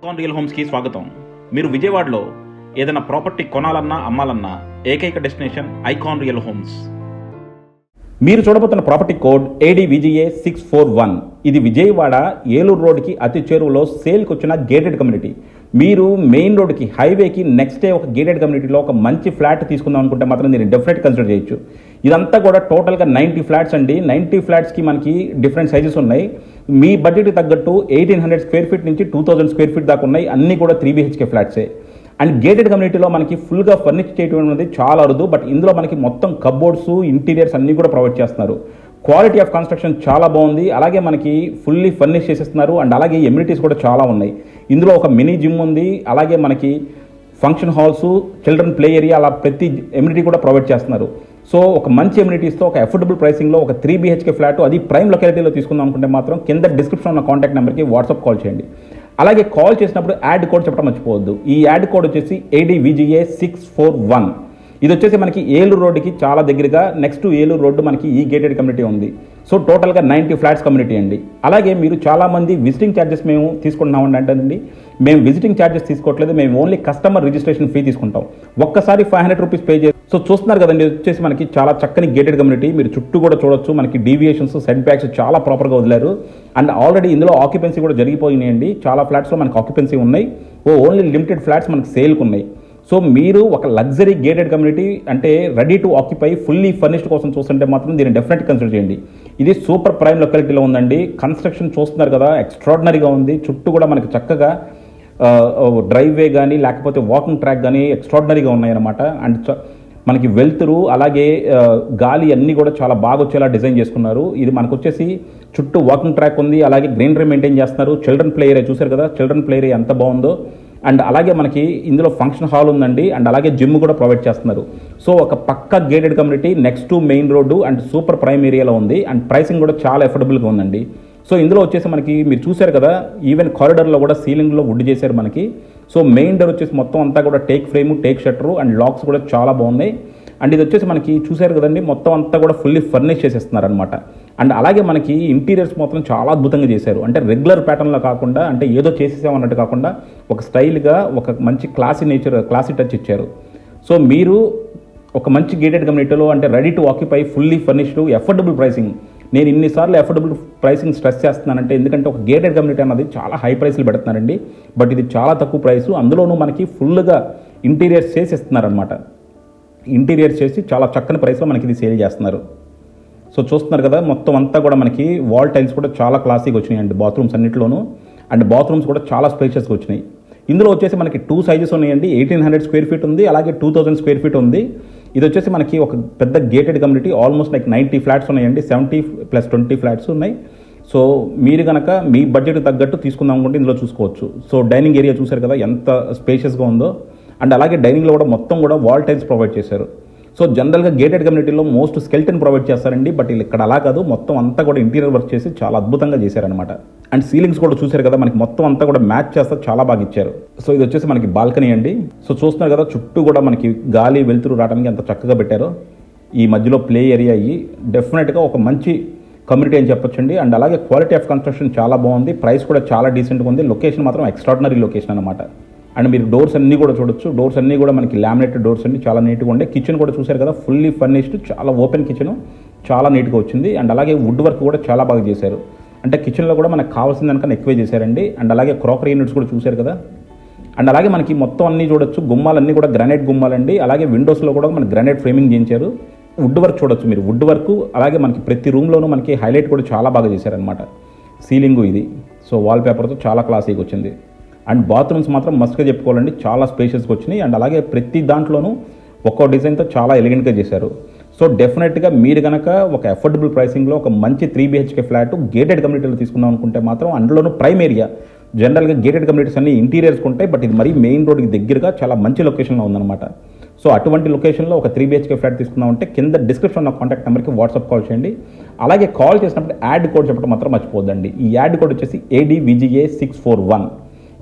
Icon real హోమ్స్కి స్వాగతం. మీరు విజయవాడలో ఏదైనా ప్రాపర్టీ కొనాలన్నా అమ్మాలన్నా ఏకైక డెస్టినేషన్ ఐకాన్ రియల్ హోమ్స్. మీరు చూడబోతున్న ప్రాపర్టీ కోడ్ ADVGA 641. ఇది విజయవాడ ఏలూరు రోడ్కి అతి చేరువలో సేల్కి వచ్చిన గేటెడ్ కమ్యూనిటీ. మీరు మెయిన్ రోడ్కి హైవేకి నెక్స్ట్ డే ఒక గేటెడ్ కమ్యూనిటీలో ఒక మంచి ఫ్లాట్ తీసుకుందాం అనుకుంటే మాత్రం దీన్ని డెఫినెట్ కన్సిడర్ చేయొచ్చు. ఇదంతా కూడా టోటల్గా 90 ఫ్లాట్స్ అండి. 90 ఫ్లాట్స్కి మనకి డిఫరెంట్ సైజెస్ ఉన్నాయి. మీ బడ్జెట్కి తగ్గట్టు 1800 స్క్వేర్ ఫీట్ నుంచి 2000 స్క్వేర్ ఫీట్ దాకా ఉన్నాయి. అన్నీ కూడా 3 BHK ఫ్లాట్సే. అండ్ గేటెడ్ కమ్యూనిటీలో మనకి ఫుల్గా ఫర్నిచ్ చేయడం అనేది చాలా అరుదు. బట్ ఇందులో మనకి మొత్తం కబోర్డ్స్, ఇంటీరియర్స్ అన్నీ కూడా ప్రొవైడ్ చేస్తున్నారు. క్వాలిటీ ఆఫ్ కన్స్ట్రక్షన్ చాలా బాగుంది. అలాగే మనకి ఫుల్లీ ఫర్నిష్ చేసేస్తున్నారు. అండ్ అలాగే ఎమ్యూనిటీస్ కూడా చాలా ఉన్నాయి. ఇందులో ఒక మినీ జిమ్ ఉంది. అలాగే మనకి function halls, children play area, అలా ప్రతి ఎమ్యూనిటీ కూడా ప్రొవైడ్ చేస్తున్నారు. సో ఒక మంచి ఎమ్యూనిటీస్తో ఒక అఫోర్డబుల్ ప్రైసింగ్లో ఒక 3 BHK ఫ్లాట్, అది ప్రైమ్ లొకాలిటీలో తీసుకుందాం అనుకుంటే మాత్రం కింద డిస్క్రిప్షన్ ఉన్న కాంటాక్ట్ నెంబర్కి వాట్సాప్ కాల్ చేయండి. అలాగే కాల్ చేసినప్పుడు యాడ్ కోడ్ చెప్పడం మర్చిపోవద్దు. ఈ యాడ్ కోడ్ వచ్చేసి ADVGA 641. ఇది వచ్చేసి మనకి ఏలూరు రోడ్డుకి చాలా దగ్గరగా, నెక్స్ట్ ఏలూరు రోడ్డు మనకి ఈ గేటెడ్ కమ్యూనిటీ ఉంది. సో టోటల్గా 90 ఫ్లాట్స్ కమ్యూనిటీ అండి. అలాగే మీరు చాలామంది విజిటింగ్ ఛార్జెస్ మేము తీసుకుంటున్నామండి అంటేనండి, మేము విజిటింగ్ ఛార్జెస్ తీసుకోవట్లేదు, మేము ఓన్లీ కస్టమర్ రిజిస్ట్రేషన్ ఫీ తీసుకుంటాం. ఒక్కసారి 500 రూపీస్ పే చేసి. సో చూస్తున్నారు కదండి, వచ్చేసి మనకి చాలా చక్కని గేటెడ్ కమ్యూనిటీ. మీరు చుట్టూ కూడా చూడొచ్చు, మనకి డీవియేషన్స్, సెట్ బ్యాక్స్ చాలా ప్రాపర్గా వదిలారు. అండ్ ఆల్రెడీ ఇందులో ఆక్యుపెన్సీ కూడా జరిగిపోయినాయండి. చాలా ఫ్లాట్స్లో మనకి ఆక్యుపెన్సీ ఉన్నాయి. ఓన్లీ లిమిటెడ్ ఫ్లాట్స్ మనకి సేల్కి ఉన్నాయి. సో మీరు ఒక లగ్జరీ గేటెడ్ కమ్యూనిటీ అంటే ready to occupy fully furnished కోసం చూస్తుంటే మాత్రం దీన్ని డెఫినెట్ కన్సిడర్ చేయండి. ఇది సూపర్ ప్రైమ్ లొకాలిటీలో ఉందండి. కన్స్ట్రక్షన్ చూస్తున్నారు కదా, ఎక్స్ట్రాడినరీగా ఉంది. చుట్టూ కూడా మనకి చక్కగా డ్రైవే కానీ లేకపోతే వాకింగ్ ట్రాక్ కానీ ఎక్స్ట్రాడినరీగా ఉన్నాయన్నమాట. అండ్ మనకి వెలుతురు అలాగే గాలి అన్నీ కూడా చాలా బాగా వచ్చేలా డిజైన్ చేసుకున్నారు. ఇది మనకు వచ్చేసి చుట్టూ వాకింగ్ ట్రాక్ ఉంది. అలాగే గ్రీనరీ మెయింటైన్ చేస్తున్నారు. చిల్డ్రన్ ప్లే ఏరియా చూసారు కదా, చిల్డ్రన్ ప్లే ఏరియా ఎంత బాగుందో. అండ్ అలాగే మనకి ఇందులో ఫంక్షన్ హాల్ ఉందండి. అండ్ అలాగే జిమ్ కూడా ప్రొవైడ్ చేస్తున్నారు. సో ఒక పక్క gated community, next to main road and super prime ఏరియాలో ఉంది. అండ్ ప్రైసింగ్ కూడా చాలా అఫోర్డబుల్గా ఉందండి. సో ఇందులో వచ్చేసి మనకి మీరు చూశారు కదా, ఈవెన్ కారిడార్లో కూడా సీలింగ్లో వుడ్ చేశారు మనకి. సో మెయిన్ డోర్ వచ్చేసి మొత్తం అంతా కూడా take frame, take shutter and lakhs కూడా చాలా బాగున్నాయి. అండ్ ఇది వచ్చేసి మనకి చూశారు కదండి, మొత్తం అంతా కూడా ఫుల్లీ ఫర్నిష్ చేసేస్తున్నారు అనమాట. అండ్ అలాగే మనకి ఇంటీరియర్స్ మాత్రం చాలా అద్భుతంగా చేశారు. అంటే రెగ్యులర్ ప్యాటర్న్లో కాకుండా, అంటే ఏదో చేసేసామన్నట్టు కాకుండా ఒక స్టైల్గా ఒక మంచి క్లాసీ టచ్ ఇచ్చారు. సో మీరు ఒక మంచి గేటెడ్ కమ్యూనిటీలో అంటే ready to occupy fully furnished affordable pricing. నేను ఇన్నిసార్లు అఫోర్డబుల్ ప్రైసింగ్ స్ట్రెస్ చేస్తున్నానంటే ఎందుకంటే ఒక గేటెడ్ కమ్యూనిటీ అన్నది చాలా హై ప్రైస్లు పెడుతున్నారండి. బట్ ఇది చాలా తక్కువ ప్రైసు. అందులోనూ మనకి ఫుల్గా ఇంటీరియర్స్ చేసి ఇస్తున్నారనమాట. ఇంటీరియర్స్ చేసి చాలా చక్కని ప్రైస్లో మనకి ఇది సేల్ చేస్తున్నారు. సో చూస్తున్నారు కదా, మొత్తం అంతా కూడా మనకి వాల్ టైల్స్ కూడా చాలా క్లాసీగా వచ్చినాయండి బాత్రూమ్స్ అన్నింటిలోనూ. అండ్ బాత్రూమ్స్ కూడా చాలా స్పేషియస్గా వచ్చినాయి. ఇందులో వచ్చేసి మనకి 2 సైజెస్ ఉన్నాయండి. 1800 స్క్వేర్ ఫీట్ ఉంది, అలాగే 2000 స్క్వేర్ ఫీట్ ఉంది. ఇది వచ్చేసి మనకి ఒక పెద్ద gated community. Almost like 90 flats ఉన్నాయండి. 70 + 20 ఫ్లాట్స్ ఉన్నాయి. సో మీరు కనుక మీ బడ్జెట్కి తగ్గట్టు తీసుకుందాం అనుకుంటే ఇందులో చూసుకోవచ్చు. సో డైనింగ్ ఏరియా చూశారు కదా ఎంత స్పేషియస్గా ఉందో. అండ్ అలాగే డైనింగ్లో కూడా మొత్తం కూడా వాల్ టైల్స్ ప్రొవైడ్ చేశారు. సో జనరల్గా గేటెడ్ కమ్యూనిటీలో మోస్ట్ స్కెల్టన్ ప్రొవైడ్ చేస్తారండి. బట్ ఇక్కడ అలా కాదు, మొత్తం అంతా కూడా ఇంటీరియర్ వర్క్ చేసి చాలా అద్భుతంగా చేశారనమాట. అండ్ సీలింగ్స్ కూడా చూశారు కదా, మనకి మొత్తం అంతా కూడా మ్యాచ్ చేస్తే చాలా బాగా ఇచ్చారు. సో ఇది వచ్చేసి మనకి బాల్కనీ అండి. సో చూస్తున్నారు కదా, చుట్టూ కూడా మనకి గాలి వెలుతురు రావడానికి ఎంత చక్కగా పెట్టారో. ఈ మధ్యలో ప్లే ఏరియా అయ్యి డెఫినెట్గా ఒక మంచి కమ్యూనిటీ అని చెప్పొచ్చండి. అండ్ అలాగే క్వాలిటీ ఆఫ్ కన్స్ట్రక్షన్ చాలా బాగుంది. ప్రైస్ కూడా చాలా డీసెంట్గా ఉంది. లొకేషన్ మాత్రం ఎక్స్ట్రాడినరీ లొకేషన్ అనమాట. అండ్ మీరు డోర్స్ అన్నీ కూడా చూడొచ్చు. డోర్స్ అన్నీ కూడా మనకి లామినేటెడ్ డోర్స్ అండి, చాలా నీట్గా ఉండే. కిచెన్ కూడా చూశారు కదా, ఫుల్లీ ఫర్నిష్డ్, చాలా ఓపెన్ కిచెన్, చాలా నీట్గా వచ్చింది. అండ్ అలాగే వుడ్ వర్క్ కూడా చాలా బాగా చేశారు. అంటే కిచెన్లో కూడా మనకు కావాల్సిన దానికన్నా ఎక్కువే చేశారండి. అండ్ అలాగే క్రాకరీ యూనిట్స్ కూడా చూశారు కదా. అండ్ అలాగే మనకి మొత్తం అన్నీ చూడొచ్చు. గుమ్మాలన్నీ కూడా గ్రానైట్ గుమ్మాలండి. అలాగే విండోస్లో కూడా మనకి గ్రానైట్ ఫ్రేమింగ్ చేయించారు. వుడ్ వర్క్ చూడొచ్చు మీరు, వుడ్ వర్క్. అలాగే మనకి ప్రతి రూమ్లోనూ మనకి హైలైట్ కూడా చాలా బాగా చేశారనమాట. సీలింగు ఇది. సో వాల్ పేపర్తో చాలా క్లాసీగా వచ్చింది. అండ్ బాత్రూమ్స్ మాత్రం మస్ట్గా చెప్పుకోవాలండి, చాలా స్పేషియస్గా వచ్చినాయి. అండ్ అలాగే ప్రతి దాంట్లోనూ ఒక్కో డిజైన్తో చాలా ఎలిగెంట్గా చేశారు. సో డెఫినెట్గా మీరు కనుక ఒక అఫోర్డబుల్ ప్రైసింగ్లో ఒక మంచి 3 BHK ఫ్లాట్ గేటెడ్ కమ్యూనిటీలో తీసుకుందాం అనుకుంటే మాత్రం అందులోనూ ప్రైమ్ ఏరియా. జనరల్గా గేటెడ్ కమ్యూనిటీస్ అన్ని ఇంటీరియర్స్ ఉంటాయి, బట్ ఇది మరీ మెయిన్ రోడ్కి దగ్గరగా చాలా మంచి లొకేషన్లో ఉందన్నమాట. సో అటువంటి లొకేషన్లో ఒక 3 BHK ఫ్లాట్ తీసుకుందామంటే కింద డిస్క్రిప్షన్ ఉన్న కాంటాక్ట్ నెంబర్కి వాట్సాప్ కాల్ చేయండి. అలాగే కాల్ చేసినప్పుడు యాడ్ కోడ్ చెప్పడం మాత్రం మర్చిపోద్దండి. ఈ యాడ్ కోడ్ వచ్చేసి ADVGA 641.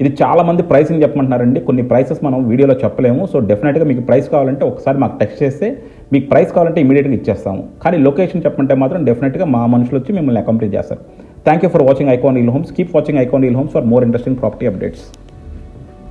ఇది చాలామంది ప్రైసింగ్ చెప్పమంటున్నారండి. కొన్ని ప్రైసెస్ మనం వీడియోలో చెప్పలేము. సో డెఫినెట్గా మీకు ప్రైస్ కావాలంటే ఒకసారి మాకు టెక్స్ట్ చేస్తే మీకు ప్రైస్ కావాలంటే ఇమీడియట్గా ఇచ్చేస్తాము. కానీ లొకేషన్ చెప్పమంటే మాత్రం డెఫినెట్గా మా మనుషులు వచ్చి మిమ్మల్ని అకామిడేట్ చేస్తారు. Thank you for watching icon real homes. Keep watching icon real homes for more interesting property updates.